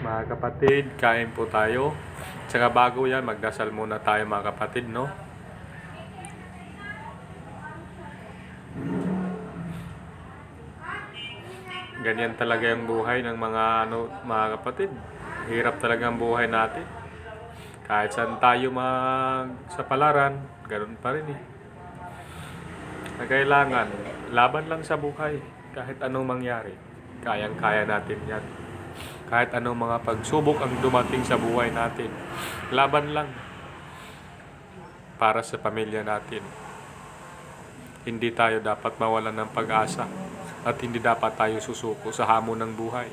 Mga kapatid, kain po tayo. Tsaka bago yan, magdasal muna tayo mga kapatid, no? Ganyan talaga yung buhay ng mga kapatid. Hirap talaga ang buhay natin. Kahit saan tayo sa palaran, ganoon pa rin eh. Kailangan, laban lang sa buhay. Kahit anong mangyari, kayang-kaya natin yan. Kahit anong mga pagsubok ang dumating sa buhay natin, laban lang para sa pamilya natin. Hindi tayo dapat mawalan ng pag-asa at hindi dapat tayo susuko sa hamon ng buhay.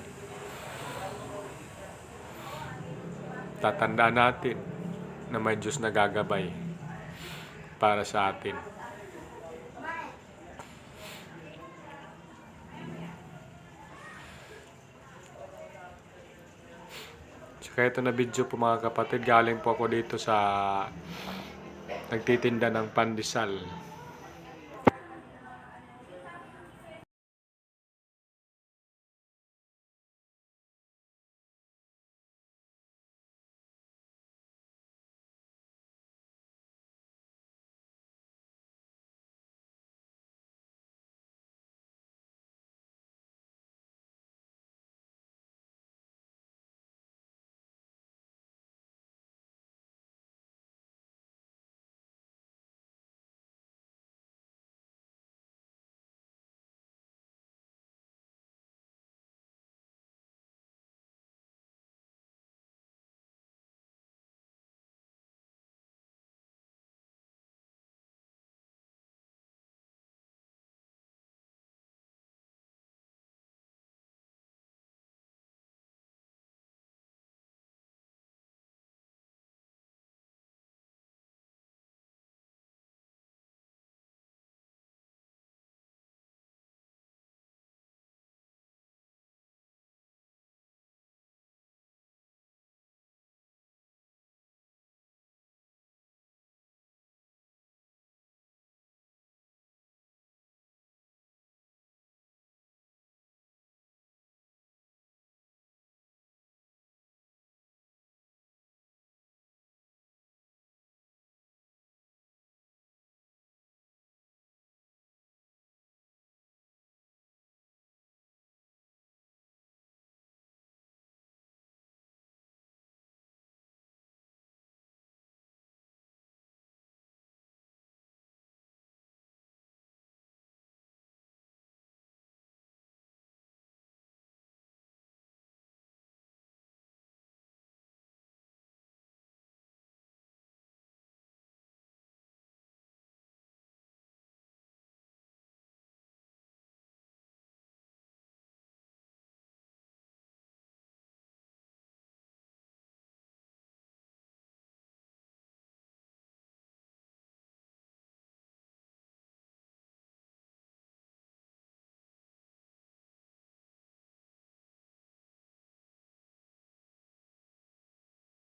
Tatandaan natin na may Diyos na gagabay para sa atin. Tsaka ito na video po mga kapatid, galing po ako dito sa nagtitinda ng pandesal.